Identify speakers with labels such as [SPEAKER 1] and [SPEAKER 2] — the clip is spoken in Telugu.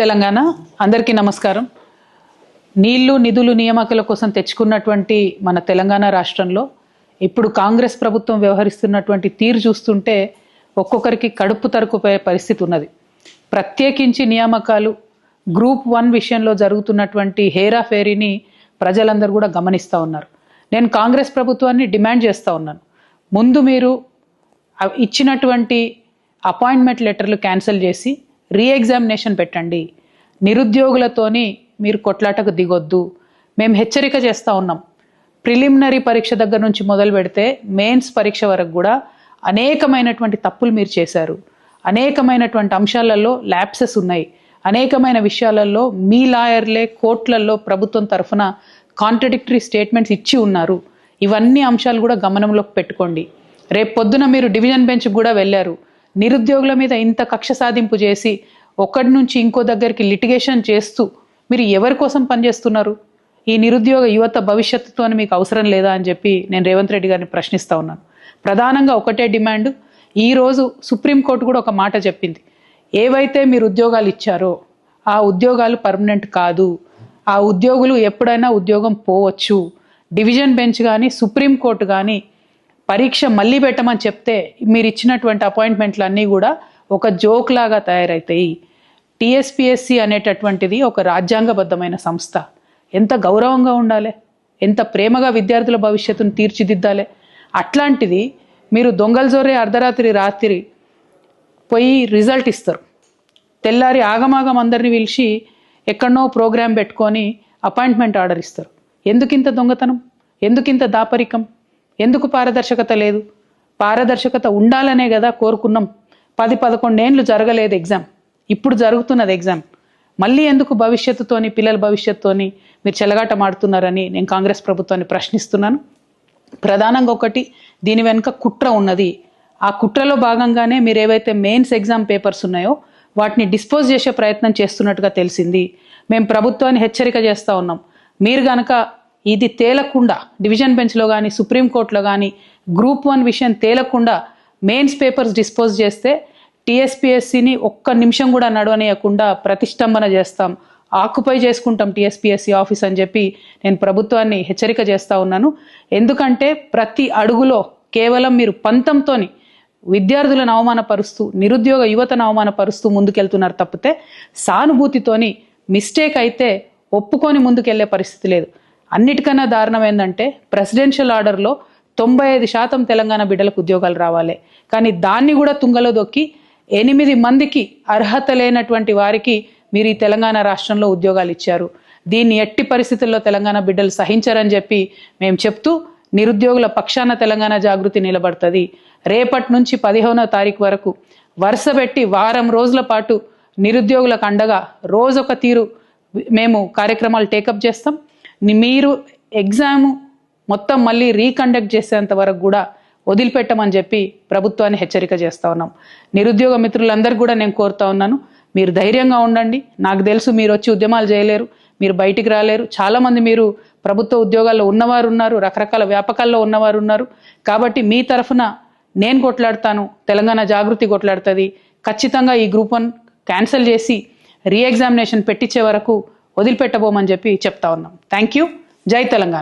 [SPEAKER 1] తెలంగాణ అందరికీ నమస్కారం. నీళ్లు నిధులు నియామకాల కోసం తెచ్చుకున్నటువంటి మన తెలంగాణ రాష్ట్రంలో ఇప్పుడు కాంగ్రెస్ ప్రభుత్వం వ్యవహరిస్తున్నటువంటి తీరు చూస్తుంటే ఒక్కొక్కరికి కడుపు తరుకుపోయే పరిస్థితి ఉన్నది. ప్రత్యేకించి నియామకాలు గ్రూప్ 1 విషయంలో జరుగుతున్నటువంటి హేరాఫేరీని ప్రజలందరూ కూడా గమనిస్తూ ఉన్నారు. నేను కాంగ్రెస్ ప్రభుత్వాన్ని డిమాండ్ చేస్తూ ఉన్నాను, ముందు మీరు ఇచ్చినటువంటి అపాయింట్మెంట్ లెటర్లు క్యాన్సిల్ చేసి రీఎగ్జామినేషన్ పెట్టండి. నిరుద్యోగులతోని మీరు కొట్లాటకు దిగొద్దు. మేము హెచ్చరిక చేస్తూ ఉన్నాం. ప్రిలిమినరీ పరీక్ష దగ్గర నుంచి మొదలు పెడితే మెయిన్స్ పరీక్ష వరకు కూడా అనేకమైనటువంటి తప్పులు మీరు చేశారు. అనేకమైనటువంటి అంశాలలో ల్యాప్సెస్ ఉన్నాయి. అనేకమైన విషయాలలో మీ లాయర్లే కోర్టులలో ప్రభుత్వం తరఫున కాంట్రడిక్టరీ స్టేట్మెంట్స్ ఇచ్చి ఉన్నారు. ఇవన్నీ అంశాలు కూడా గమనంలోకి పెట్టుకోండి. రేపు పొద్దున మీరు డివిజన్ బెంచ్ కూడా వెళ్ళారు. నిరుద్యోగుల మీద ఇంత కక్ష సాధింపు చేసి ఒకటి నుంచి ఇంకో దగ్గరికి లిటిగేషన్ చేస్తూ మీరు ఎవరి కోసం పనిచేస్తున్నారు? ఈ నిరుద్యోగ యువత భవిష్యత్తుతో మీకు అవసరం లేదా అని చెప్పి నేను రేవంత్ రెడ్డి గారిని ప్రశ్నిస్తూ ఉన్నాను. ప్రధానంగా ఒకటే డిమాండ్, ఈరోజు సుప్రీంకోర్టు కూడా ఒక మాట చెప్పింది. ఏవైతే మీరు ఉద్యోగాలు ఇచ్చారో ఆ ఉద్యోగాలు పర్మనెంట్ కాదు. ఆ ఉద్యోగులు ఎప్పుడైనా ఉద్యోగం పోవచ్చు. డివిజన్ బెంచ్ కానీ సుప్రీంకోర్టు కానీ పరీక్ష మళ్ళీ పెట్టమని చెప్తే మీరు ఇచ్చినటువంటి అపాయింట్మెంట్లు అన్నీ కూడా ఒక జోక్ లాగా తయారవుతాయి. టీఎస్పీఎస్సీ అనేటటువంటిది ఒక రాజ్యాంగబద్ధమైన సంస్థ. ఎంత గౌరవంగా ఉండాలి, ఎంత ప్రేమగా విద్యార్థుల భవిష్యత్తును తీర్చిదిద్దాలి. అట్లాంటిది మీరు దొంగల జోరే రాత్రి పోయి రిజల్ట్ ఇస్తారు. తెల్లారి ఆగమాగం అందరిని పిలిచి ఎక్కడనో ప్రోగ్రాం పెట్టుకొని అపాయింట్మెంట్ ఆర్డర్ ఇస్తారు. ఎందుకింత దొంగతనం? ఎందుకింత దాపరికం? ఎందుకు పారదర్శకత లేదు? పారదర్శకత ఉండాలనే కదా కోరుకున్నాం. 10-11 ఏళ్ళు జరగలేదు ఎగ్జామ్, ఇప్పుడు జరుగుతున్నది ఎగ్జామ్. మళ్ళీ ఎందుకు భవిష్యత్తుతోని, పిల్లల భవిష్యత్తుతోని మీరు చెలగాటమాడుతున్నారని నేను కాంగ్రెస్ ప్రభుత్వాన్ని ప్రశ్నిస్తున్నాను. ప్రధానంగా ఒకటి, దీని వెనుక కుట్ర ఉన్నది. ఆ కుట్రలో భాగంగానే మీరు ఏవైతే మెయిన్స్ ఎగ్జామ్ పేపర్స్ ఉన్నాయో వాటిని డిస్పోజ్ చేసే ప్రయత్నం చేస్తున్నట్టుగా తెలిసింది. మేము ప్రభుత్వాన్ని హెచ్చరిక చేస్తూ ఉన్నాం. మీరు కనుక ఇది తేలకుండా డివిజన్ బెంచ్లో కానీ సుప్రీంకోర్టులో కానీ గ్రూప్ 1 విషయం తేలకుండా మెయిన్స్ పేపర్స్ డిస్పోజ్ చేస్తే టీఎస్పీఎస్సీని ఒక్క నిమిషం కూడా నడవనీయకుండా ప్రతిష్టంభన చేస్తాం, ఆక్యుపై చేసుకుంటాం టీఎస్పీఎస్సీ ఆఫీస్ అని చెప్పి నేను ప్రభుత్వాన్ని హెచ్చరిక చేస్తూ ఉన్నాను. ఎందుకంటే ప్రతి అడుగులో కేవలం మీరు పంతంతోని విద్యార్థులను అవమానపరుస్తూ నిరుద్యోగ యువతను అవమానపరుస్తూ ముందుకెళ్తున్నారు తప్పితే సానుభూతితోని మిస్టేక్ అయితే ఒప్పుకొని ముందుకెళ్లే పరిస్థితి లేదు. అన్నిటికన్నా దారుణం ఏంటంటే ప్రెసిడెన్షియల్ ఆర్డర్లో 95% తెలంగాణ బిడ్డలకు ఉద్యోగాలు రావాలి, కానీ దాన్ని కూడా తుంగలో దొక్కి 8 మందికి అర్హత లేనటువంటి వారికి మీరు ఈ తెలంగాణ రాష్ట్రంలో ఉద్యోగాలు ఇచ్చారు. దీన్ని ఎట్టి పరిస్థితుల్లో తెలంగాణ బిడ్డలు సహించారని చెప్పి మేము చెప్తూ నిరుద్యోగుల పక్షాన తెలంగాణ జాగృతి నిలబడుతుంది. రేపటి నుంచి 15వ తారీఖు వరకు వరుస పెట్టి వారం రోజుల పాటు నిరుద్యోగులకు అండగా రోజొక తీరు మేము కార్యక్రమాలు టేకప్ చేస్తాం. మీరు ఎగ్జామ్ మొత్తం మళ్ళీ రీకండక్ట్ చేసేంత వరకు కూడా వదిలిపెట్టమని చెప్పి ప్రభుత్వాన్ని హెచ్చరిక చేస్తూ ఉన్నాం. నిరుద్యోగ మిత్రులందరూ కూడా నేను కోరుతా ఉన్నాను, మీరు ధైర్యంగా ఉండండి. నాకు తెలుసు మీరు వచ్చి ఉద్యమాలు చేయలేరు, మీరు బయటికి రాలేరు. చాలామంది మీరు ప్రభుత్వ ఉద్యోగాల్లో ఉన్నవారు ఉన్నారు, రకరకాల వ్యాపకాల్లో ఉన్నవారు ఉన్నారు. కాబట్టి మీ తరఫున నేను కొట్లాడతాను, తెలంగాణ జాగృతి కొట్లాడుతుంది. ఖచ్చితంగా ఈ గ్రూప్ 1 క్యాన్సిల్ చేసి రీఎగ్జామినేషన్ పెట్టించే వరకు వదిలిపెట్టబోమని చెప్పి చెప్తా ఉన్నాం. Thank you. జై తెలంగాణ.